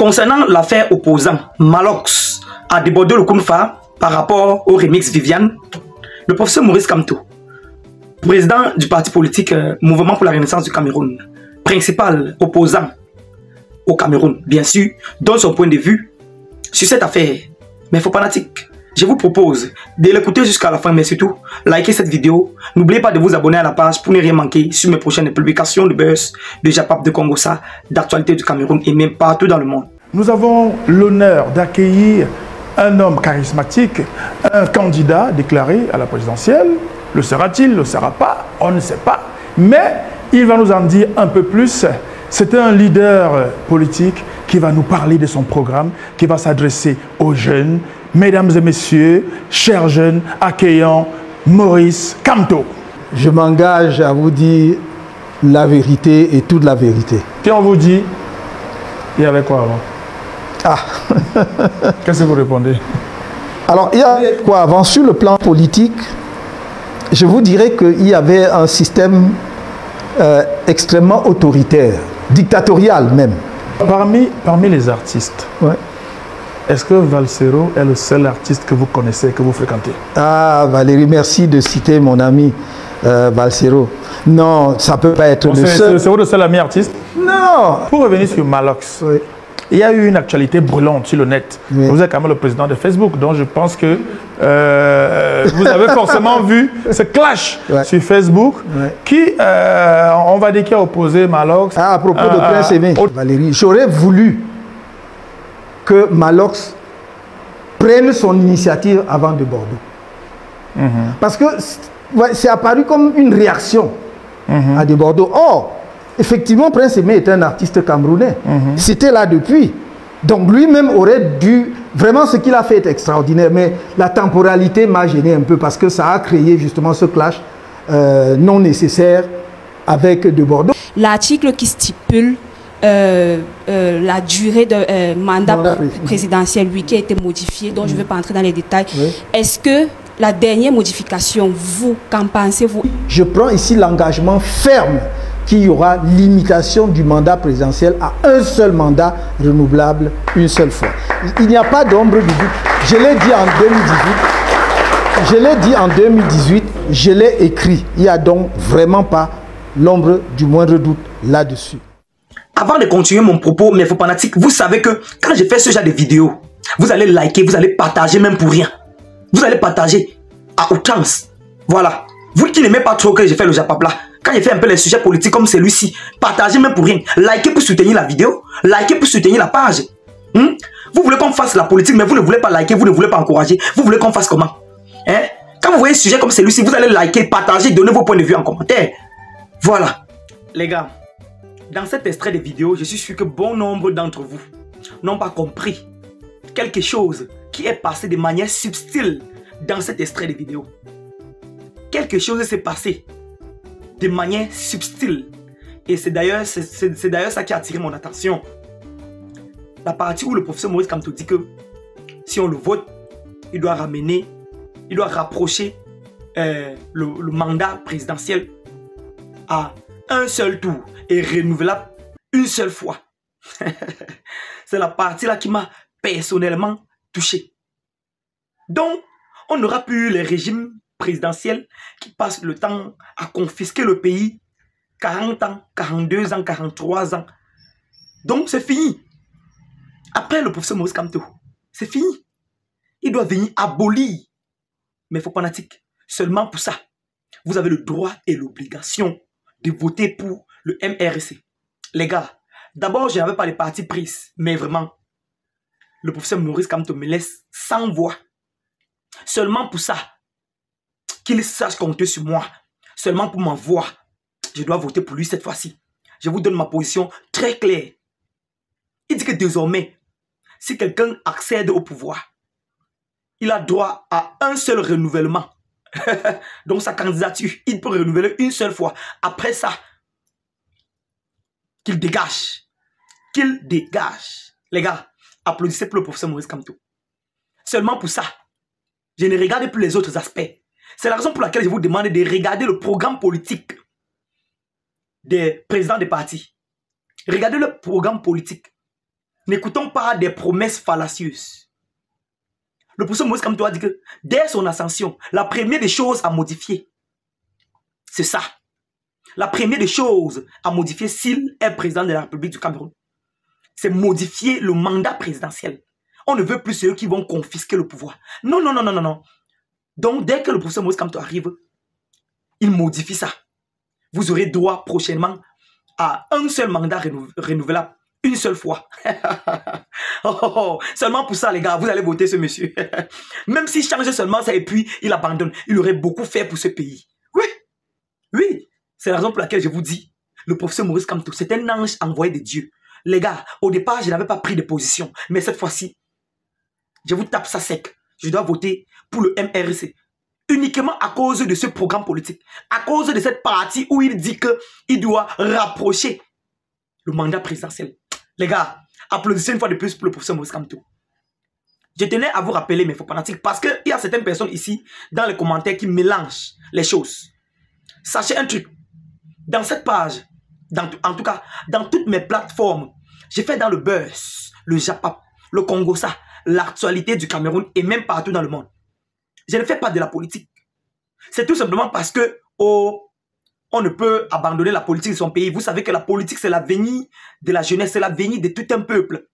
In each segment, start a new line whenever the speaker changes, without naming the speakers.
Concernant l'affaire opposant, Malox a débordé le Kounfa par rapport au remix Viviane. Le professeur Maurice Kamto, président du parti politique Mouvement pour la Renaissance du Cameroun, principal opposant au Cameroun, bien sûr, donne son point de vue sur cette affaire. Mais faux fanatique, je vous propose de l'écouter jusqu'à la fin, mais surtout, likez cette vidéo. N'oubliez pas de vous abonner à la page pour ne rien manquer sur mes prochaines publications de buzz, de Japap, de Congossa, d'actualité du Cameroun et même partout dans le monde.
Nous avons l'honneur d'accueillir un homme charismatique, un candidat déclaré à la présidentielle. Le sera-t-il, le sera pas, on ne sait pas. Mais il va nous en dire un peu plus. C'est un leader politique qui va nous parler de son programme, qui va s'adresser aux jeunes. Mesdames et messieurs, chers jeunes, accueillants Maurice Kamto.
Je m'engage à vous dire la vérité et toute la vérité.
Si on vous dit, il y avait quoi avant?
Ah.
Qu'est-ce que vous répondez?
Alors, il y avait quoi avant? Sur le plan politique, je vous dirais qu'il y avait un système extrêmement autoritaire, dictatorial même.
Parmi les artistes,
ouais.
Est-ce que Valsero est le seul artiste que vous connaissez, que vous fréquentez?
Ah, Valérie, merci de citer mon ami Valsero. Non, ça ne peut pas être le seul.
C'est vous le seul ami artiste?
Non.
Pour revenir sur Malox,
oui.
Il y a eu une actualité brûlante sur le net. Oui. Vous êtes quand même le président de Facebook, donc je pense que vous avez forcément vu ce clash sur Facebook qui, on va dire, qui a opposé Malox.
Ah, à propos de Prince Aimé, Valérie, j'aurais voulu que Malox prenne son initiative avant de Bordeaux. Parce que c'est apparu comme une réaction à de Bordeaux. Or, effectivement, Prince Aimé est un artiste camerounais. C'était là depuis. Donc lui-même aurait dû... Vraiment, ce qu'il a fait est extraordinaire. Mais la temporalité m'a gêné un peu parce que ça a créé justement ce clash non nécessaire avec de Bordeaux.
L'article qui stipule la durée de mandat présidentiel, oui, qui a été modifié, donc je ne vais pas entrer dans les détails. Est-ce que la dernière modification, vous, qu'en pensez-vous? Je
prends ici l'engagement ferme qu'il y aura limitation du mandat présidentiel à un seul mandat renouvelable une seule fois. Il n'y a pas d'ombre du doute. Je l'ai dit en 2018. Je l'ai dit en 2018. Je l'ai écrit. Il n'y a donc vraiment pas l'ombre du moindre doute là-dessus.
Avant de continuer mon propos, mes faux fanatiques, vous savez que quand je fais ce genre de vidéos, vous allez liker, vous allez partager même pour rien. Vous allez partager à outrance. Voilà. Vous qui n'aimez pas trop que je fais le Japap là, quand je fais un peu les sujets politiques comme celui-ci, partagez même pour rien. Likez pour soutenir la vidéo, likez pour soutenir la page. Vous voulez qu'on fasse la politique, mais vous ne voulez pas liker, vous ne voulez pas encourager. Vous voulez qu'on fasse comment? Quand vous voyez un sujet comme celui-ci, vous allez liker, partager, donner vos points de vue en commentaire. Voilà. Les gars, dans cet extrait de vidéo, je suis sûr que bon nombre d'entre vous n'ont pas compris quelque chose qui est passé de manière subtile dans cet extrait de vidéo. Quelque chose s'est passé de manière subtile. Et c'est d'ailleurs ça qui a attiré mon attention. La partie où le professeur Maurice Kamto dit que si on le vote, il doit rapprocher le mandat présidentiel à un seul tour et renouvelable une seule fois. C'est la partie là qui m'a personnellement touché. Donc, on n'aura plus les régimes présidentiels qui passent le temps à confisquer le pays 40 ans, 42 ans, 43 ans. Donc, c'est fini. Après le professeur Maurice Kamto, c'est fini. Il doit venir abolir. Mais faux fanatique, seulement pour ça, vous avez le droit et l'obligation de voter pour le MRC. Les gars, d'abord, je n'avais pas les partis pris, mais vraiment, le professeur Maurice Kamto me laisse sans voix. Seulement pour ça, qu'il sache compter sur moi. Seulement pour ma voix, je dois voter pour lui cette fois-ci. Je vous donne ma position très claire. Il dit que désormais, si quelqu'un accède au pouvoir, il a droit à un seul renouvellement. Donc sa candidature, il peut renouveler une seule fois. Après ça, qu'il dégage. Qu'il dégage. Les gars, applaudissez pour le professeur Maurice Kamto. Seulement pour ça, je ne regarde plus les autres aspects. C'est la raison pour laquelle je vous demande de regarder le programme politique des présidents des partis. Regardez le programme politique. N'écoutons pas des promesses fallacieuses. Le professeur Moïse Kamto a dit que dès son ascension, la première des choses à modifier, c'est ça. La première des choses à modifier s'il est président de la République du Cameroun, c'est modifier le mandat présidentiel. On ne veut plus ceux qui vont confisquer le pouvoir. Non, non, non, non, non, non. Donc, dès que le professeur Moïse Kamto arrive, il modifie ça. Vous aurez droit prochainement à un seul mandat renouvelable, une seule fois. Seulement pour ça, les gars, vous allez voter ce monsieur. Même s'il change seulement ça et puis il abandonne, il aurait beaucoup fait pour ce pays. Oui, oui. C'est la raison pour laquelle je vous dis, le professeur Maurice Kamto, c'est un ange envoyé de Dieu. Les gars, au départ, je n'avais pas pris de position. Mais cette fois-ci, je vous tape ça sec. Je dois voter pour le MRC. Uniquement à cause de ce programme politique. À cause de cette partie où il dit qu'il doit rapprocher le mandat présidentiel. Les gars, applaudissez une fois de plus pour le professeur Maurice Kamto. Je tenais à vous rappeler, mes faux fanatiques, parce qu'il y a certaines personnes ici, dans les commentaires, qui mélangent les choses. Sachez un truc. Dans cette page, en tout cas, dans toutes mes plateformes, j'ai fait dans le Buzz, le Japap, le Congosa, l'actualité du Cameroun et même partout dans le monde. Je ne fais pas de la politique. C'est tout simplement parce que on ne peut abandonner la politique de son pays. Vous savez que la politique, c'est l'avenir de la jeunesse, c'est l'avenir de tout un peuple.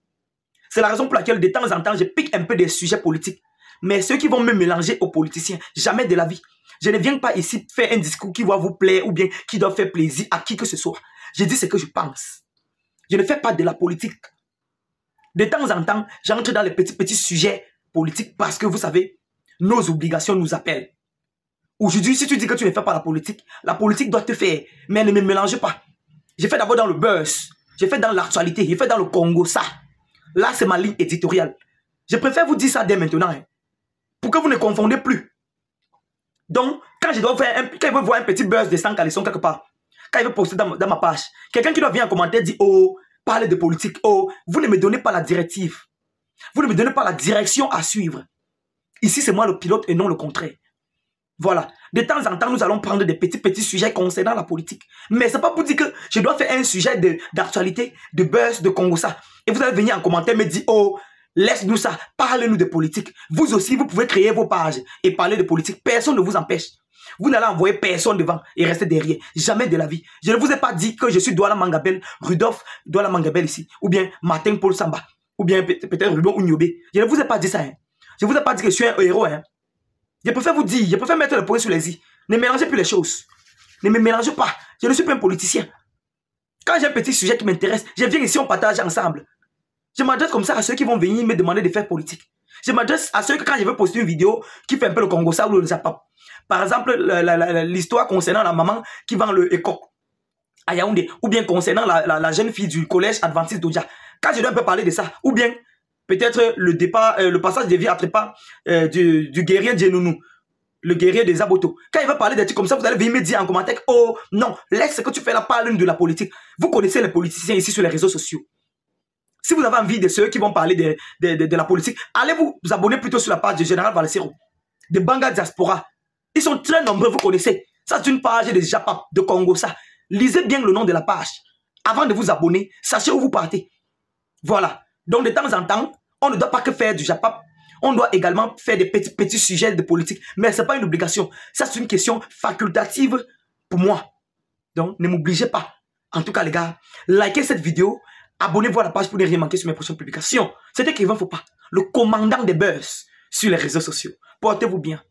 C'est la raison pour laquelle de temps en temps, je pique un peu des sujets politiques. Mais ceux qui vont me mélanger aux politiciens, jamais de la vie. Je ne viens pas ici faire un discours qui va vous plaire ou bien qui doit faire plaisir à qui que ce soit. Je dis ce que je pense. Je ne fais pas de la politique. De temps en temps, j'entre dans les petits sujets politiques parce que vous savez, nos obligations nous appellent. Aujourd'hui, si tu dis que tu ne fais pas la politique doit te faire. Mais ne me mélangez pas. J'ai fait d'abord dans le Buzz. J'ai fait dans l'actualité. J'ai fait dans le Congo ça. Là, c'est ma ligne éditoriale. Je préfère vous dire ça dès maintenant. Hein, pour que vous ne confondez plus. Donc, quand je dois faire quand il veut voir un petit buzz de 100 caleçons quelque part, quand il veut poster dans ma page, quelqu'un qui doit venir en commentaire dit, oh, parlez de politique, oh, vous ne me donnez pas la directive. Vous ne me donnez pas la direction à suivre. Ici, c'est moi le pilote et non le contraire. Voilà. De temps en temps, nous allons prendre des petits sujets concernant la politique. Mais c'est pas pour dire que je dois faire un sujet d'actualité, de buzz, de Congo ça. Et vous allez venir en commentaire me dire, oh, laisse-nous ça, parlez-nous de politique. Vous aussi, vous pouvez créer vos pages et parler de politique. Personne ne vous empêche. Vous n'allez envoyer personne devant et rester derrière. Jamais de la vie. Je ne vous ai pas dit que je suis Douala Mangabel, Rudolph Douala Mangabel ici. Ou bien Martin Paul Samba. Ou bien peut-être Ruben Ouniobé. Je ne vous ai pas dit ça. Hein. Je ne vous ai pas dit que je suis un héros. Hein. Je préfère vous dire, je préfère mettre le point sur les i. Ne mélangez plus les choses. Ne me mélangez pas. Je ne suis pas un politicien. Quand j'ai un petit sujet qui m'intéresse, je viens ici, on partage ensemble. Je m'adresse comme ça à ceux qui vont venir me demander de faire politique. Je m'adresse à ceux que quand je veux poster une vidéo qui fait un peu le Congo ça ou le Japap. Par exemple, l'histoire concernant la maman qui vend le éco à Yaoundé. Ou bien concernant la jeune fille du collège adventiste d'Oja. Quand je dois un peu parler de ça. Ou bien peut-être le départ, le passage de vie à trépas du guerrier Djenounou. Le guerrier des Aboto. Quand il va parler des trucs comme ça, vous allez venir me dire en commentaire, oh non, laisse ce que tu fais là, parle de la politique. Vous connaissez les politiciens ici sur les réseaux sociaux. Si vous avez envie de ceux qui vont parler de la politique, allez vous abonner plutôt sur la page de Général Valsero, de Banga Diaspora. Ils sont très nombreux, vous connaissez. Ça, c'est une page de Japap, de Congo, ça. Lisez bien le nom de la page. Avant de vous abonner, sachez où vous partez. Voilà. Donc, de temps en temps, on ne doit pas que faire du Japap. On doit également faire des petits sujets de politique. Mais ce n'est pas une obligation. Ça, c'est une question facultative pour moi. Donc, ne m'obligez pas. En tout cas, les gars, likez cette vidéo. Abonnez-vous à la page pour ne rien manquer sur mes prochaines publications. C'était Kevin Fopa, le commandant des buzz sur les réseaux sociaux. Portez-vous bien.